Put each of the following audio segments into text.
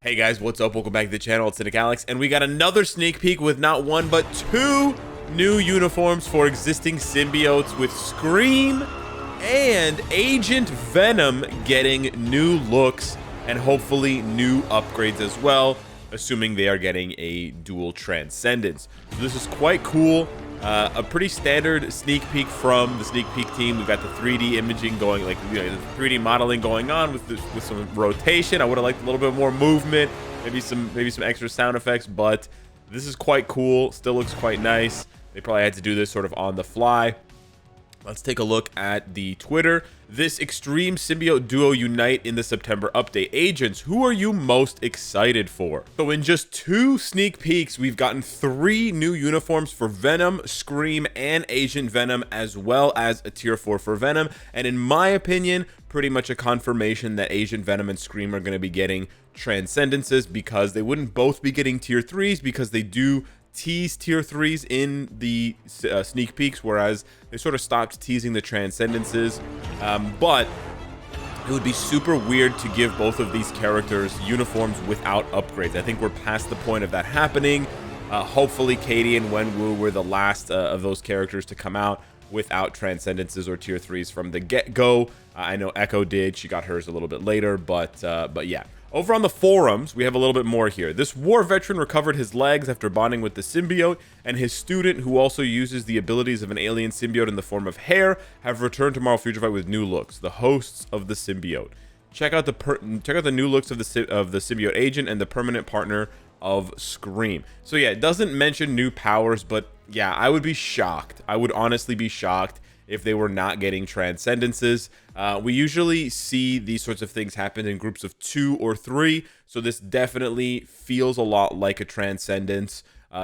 Hey guys, what's up? Welcome back to the channel. It's Cynicalex, and we got another sneak peek with not one but two new uniforms for existing symbiotes, with Scream and Agent Venom getting new looks and hopefully new upgrades as well, assuming they are getting a dual transcendence. So this is quite cool. A pretty standard sneak peek from the sneak peek team. We got the 3D imaging going, like, you know, the 3D modeling going on with some rotation. I would have liked a little bit more movement, maybe some extra sound effects, but this is quite cool. Still looks quite nice. They probably had to do this sort of on the fly. Let's take a look at the Twitter. This extreme symbiote duo unite in the September update. Agents, who are you most excited for? So in just two sneak peeks, we've gotten 3 new uniforms for Venom, Scream, and Agent Venom, as well as a tier 4 for Venom. And in my opinion, pretty much a confirmation that Agent Venom and Scream are going to be getting transcendences, because they wouldn't both be getting tier 3s, because they do tease tier 3s in the sneak peeks, whereas they sort of stopped teasing the transcendences. But it would be super weird to give both of these characters uniforms without upgrades. I think we're past the point of that happening. Hopefully Katie and Wenwu were the last of those characters to come out without transcendences or tier 3s from the get-go. I know Echo did. She got hers a little bit later, but yeah. Over on the forums, we have a little bit more here. This war veteran recovered his legs after bonding with the symbiote, and his student, who also uses the abilities of an alien symbiote in the form of hair, have returned to Marvel Future Fight with new looks, the hosts of the symbiote. Check out the new looks of the symbiote agent and the permanent partner of Scream. So yeah, it doesn't mention new powers, but yeah, I would be shocked. I would honestly be shocked if they were not getting transcendences. We usually see these sorts of things happen in groups of 2 or 3, so this definitely feels a lot like a transcendence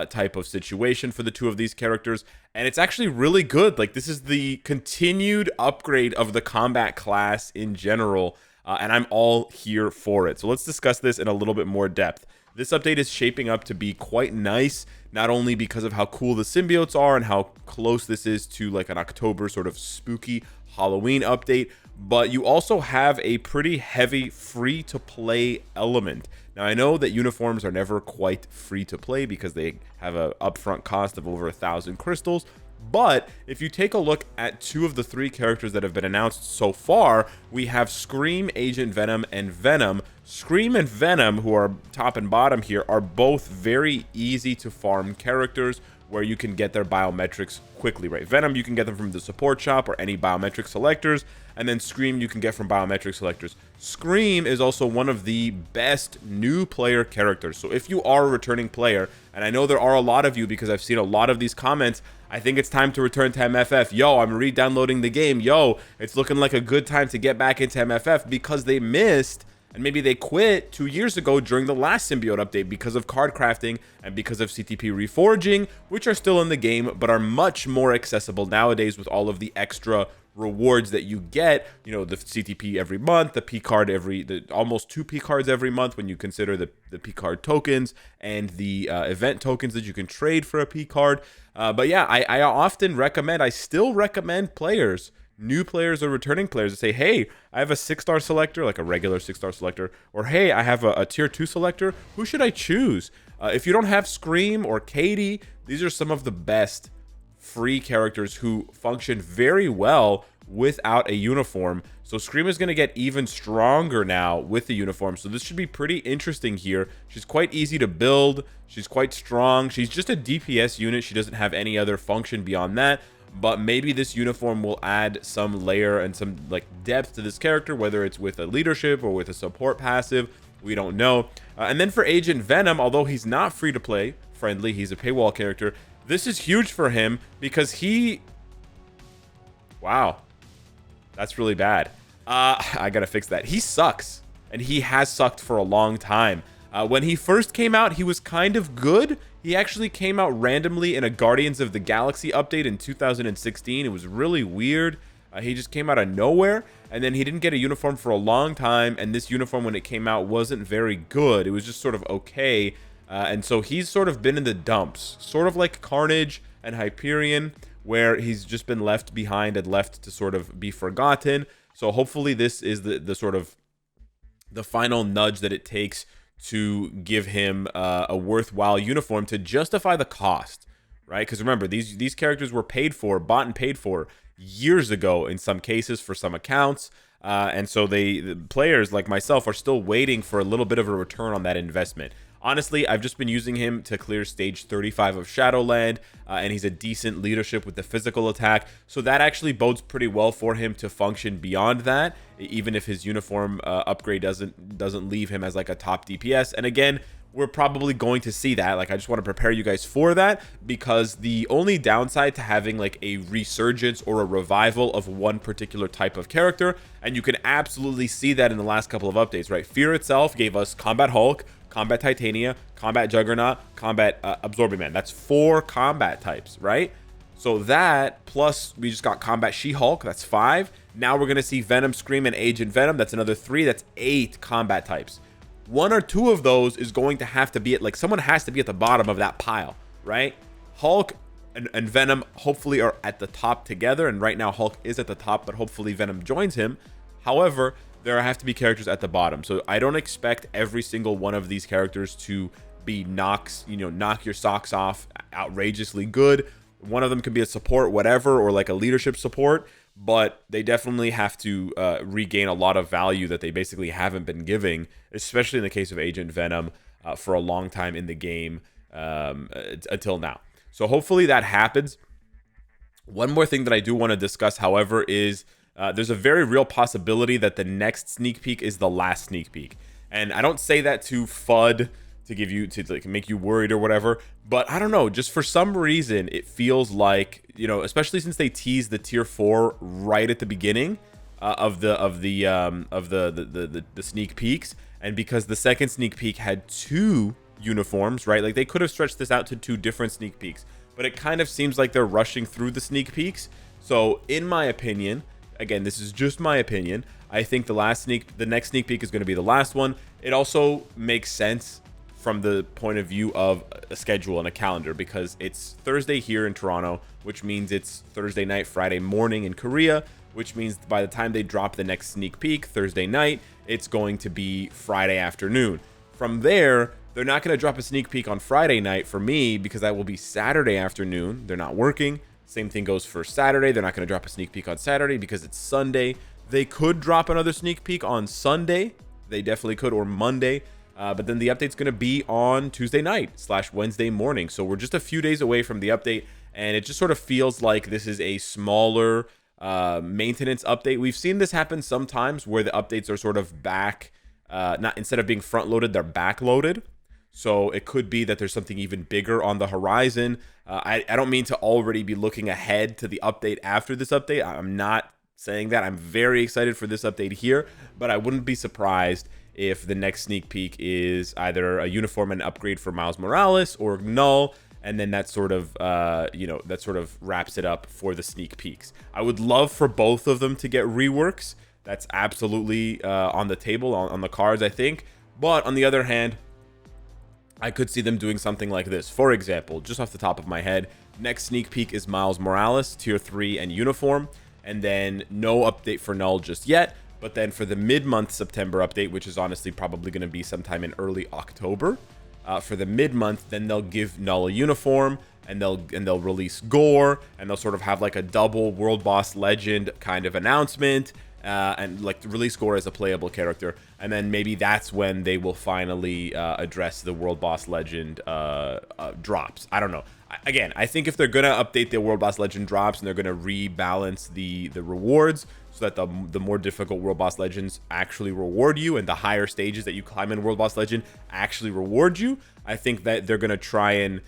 type of situation for the 2 of these characters, and it's actually really good. Like, this is the continued upgrade of the combat class in general, and I'm all here for it. So let's discuss this in a little bit more depth. This update is shaping up to be quite nice, not only because of how cool the symbiotes are and how close this is to like an October sort of spooky Halloween update, but you also have a pretty heavy free-to-play element. Now, I know that uniforms are never quite free-to-play because they have an upfront cost of over 1,000 crystals, but if you take a look at 2 of the 3 characters that have been announced so far, we have Scream, Agent Venom, and Venom. Scream and Venom, who are top and bottom here, are both very easy to farm characters where you can get their biometrics quickly, right? Venom, you can get them from the support shop or any biometric selectors, and then Scream you can get from biometric selectors. Scream is also one of the best new player characters. So if you are a returning player, and I know there are a lot of you because I've seen a lot of these comments, I think it's time to return to MFF. Yo, I'm re-downloading the game. Yo, it's looking like a good time to get back into MFF, because they missed, and maybe they quit 2 years ago during the last symbiote update because of card crafting and because of CTP reforging, which are still in the game but are much more accessible nowadays with all of the extra rewards that you get. You know, the CTP every month, the P card almost 2 P cards every month when you consider the P card tokens and the event tokens that you can trade for a P card. But yeah, I often recommend, I still recommend players, new players or returning players, to say, hey, I have a 6-star selector, like a regular 6-star selector, or hey, I have a tier 2 selector. Who should I choose? If you don't have Scream or Katie, these are some of the best free characters who function very well without a uniform. So Scream is going to get even stronger now with the uniform, so this should be pretty interesting here. She's quite easy to build, she's quite strong, she's just a DPS unit, she doesn't have any other function beyond that, but maybe this uniform will add some layer and some like depth to this character, whether it's with a leadership or with a support passive, we don't know. And then for Agent Venom, although he's not free to play friendly, he's a paywall character, this is huge for him because wow, that's really bad. I gotta fix that. He sucks, and he has sucked for a long time. When he first came out, he was kind of good. He actually came out randomly in a Guardians of the Galaxy update in 2016. It was really weird. He just came out of nowhere, and then he didn't get a uniform for a long time, and this uniform, when it came out, wasn't very good. It was just sort of okay. And so he's sort of been in the dumps, sort of like Carnage and Hyperion, where he's just been left behind and left to sort of be forgotten. So hopefully this is the sort of the final nudge that it takes to give him a worthwhile uniform to justify the cost, right? Because remember, these characters were bought and paid for years ago in some cases for some accounts. And so the players like myself are still waiting for a little bit of a return on that investment. Honestly, I've just been using him to clear stage 35 of Shadowland, and he's a decent leadership with the physical attack, so that actually bodes pretty well for him to function beyond that, even if his uniform upgrade doesn't leave him as like a top DPS. And again, we're probably going to see that. Like, I just want to prepare you guys for that, because the only downside to having like a resurgence or a revival of one particular type of character, and you can absolutely see that in the last couple of updates, right? Fear itself gave us Combat Hulk, Combat Titania, Combat Juggernaut, Combat Absorbing Man. That's 4 combat types, right? So that, plus we just got Combat She-Hulk, that's 5. Now we're going to see Venom, Scream, and Agent Venom. That's another 3. That's 8 combat types. 1 or 2 of those is going to have to be at, like, someone has to be at the bottom of that pile, right? Hulk and Venom hopefully are at the top together, and right now Hulk is at the top, but hopefully Venom joins him. However, there have to be characters at the bottom. So I don't expect every single one of these characters to be knock your socks off, outrageously good. One of them could be a support, whatever, or like a leadership support, but they definitely have to regain a lot of value that they basically haven't been giving, especially in the case of Agent Venom, for a long time in the game until now. So hopefully that happens. One more thing that I do want to discuss, however, is there's a very real possibility that the next sneak peek is the last sneak peek. And I don't say that to FUD, to like make you worried or whatever, but I don't know, just for some reason it feels like, you know, especially since they teased the tier 4 right at the beginning of the sneak peeks, and because the second sneak peek had 2 uniforms, right? Like, they could have stretched this out to 2 different sneak peeks, but it kind of seems like they're rushing through the sneak peeks. So in my opinion, again, this is just my opinion, I think the next sneak peek is going to be the last one. It also makes sense from the point of view of a schedule and a calendar, because it's Thursday here in Toronto, which means it's Thursday night, Friday morning in Korea, which means by the time they drop the next sneak peek Thursday night, it's going to be Friday afternoon. From there, they're not going to drop a sneak peek on Friday night for me, because that will be Saturday afternoon. They're not working. Same thing goes for Saturday. They're not going to drop a sneak peek on Saturday because it's Sunday. They could drop another sneak peek on Sunday. They definitely could, or Monday. But then the update's going to be on Tuesday night / Wednesday morning. So we're just a few days away from the update, and it just sort of feels like this is a smaller maintenance update. We've seen this happen sometimes where the updates are sort of back, instead of being front loaded, they're back loaded. So it could be that there's something even bigger on the horizon. I don't mean to already be looking ahead to the update after this update. I'm not saying that. I'm very excited for this update here, but I wouldn't be surprised if the next sneak peek is either a uniform and upgrade for Miles Morales or Null, and then that sort of that sort of wraps it up for the sneak peeks. I would love for both of them to get reworks. That's absolutely on the table, on the cards, I think. But on the other hand, I could see them doing something like this. For example, just off the top of my head, next sneak peek is Miles Morales, tier 3 and uniform, and then no update for Null just yet. But then for the mid-month September update, which is honestly probably going to be sometime in early October, for the mid-month, then they'll give Null a uniform, and they'll release Gore, and they'll sort of have like a double World Boss Legend kind of announcement, and like release Gore as a playable character. And then maybe that's when they will finally address the World Boss Legend drops. I don't know. Again, I think if they're going to update the World Boss Legend drops and they're going to rebalance the rewards so that the more difficult World Boss Legends actually reward you, and the higher stages that you climb in World Boss Legend actually reward you, I think that they're going to try and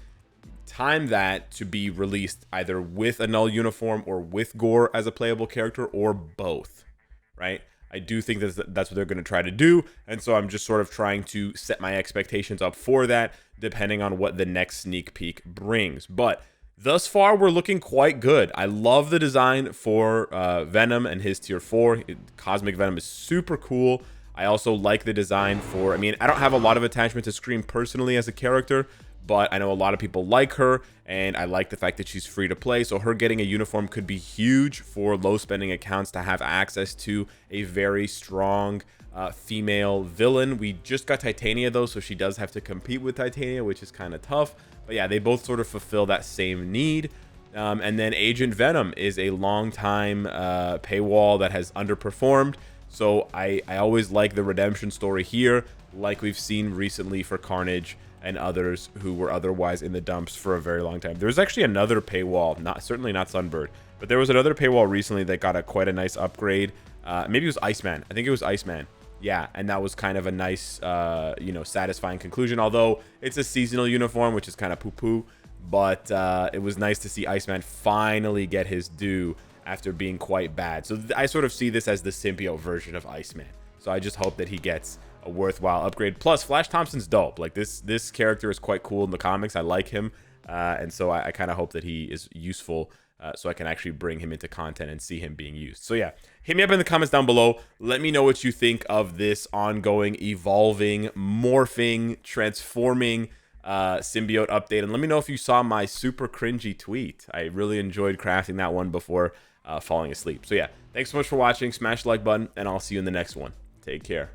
time that to be released either with a Null uniform or with Gore as a playable character, or both, right? I do think that's what they're going to try to do, and so I'm just sort of trying to set my expectations up for that, depending on what the next sneak peek brings. But thus far, we're looking quite good. I love the design for Venom and his tier 4. Cosmic Venom is super cool. I also like the design for, I mean, I don't have a lot of attachment to Scream personally as a character, but I know a lot of people like her, and I like the fact that she's free to play. So her getting a uniform could be huge for low spending accounts to have access to a very strong female villain. We just got Titania though, so she does have to compete with Titania, which is kind of tough. But yeah, they both sort of fulfill that same need. And then Agent Venom is a long time paywall that has underperformed. So I always like the redemption story here, like we've seen recently for Carnage and others who were otherwise in the dumps for a very long time. There's actually another paywall, certainly not Sunbird, but there was another paywall recently that got quite a nice upgrade. Maybe it was Iceman. I think it was Iceman. Yeah, and that was kind of a nice, satisfying conclusion. Although it's a seasonal uniform, which is kind of poo-poo, but it was nice to see Iceman finally get his due after being quite bad. So I sort of see this as the symbiote version of Iceman. So I just hope that he gets a worthwhile upgrade. Plus, Flash Thompson's dope. Like this character is quite cool in the comics. I like him, and so I kind of hope that he is useful. So I can actually bring him into content and see him being used. So yeah, hit me up in the comments down below. Let me know what you think of this ongoing, evolving, morphing, transforming symbiote update. And let me know if you saw my super cringy tweet. I really enjoyed crafting that one before falling asleep. So yeah, thanks so much for watching. Smash the like button, and I'll see you in the next one. Take care.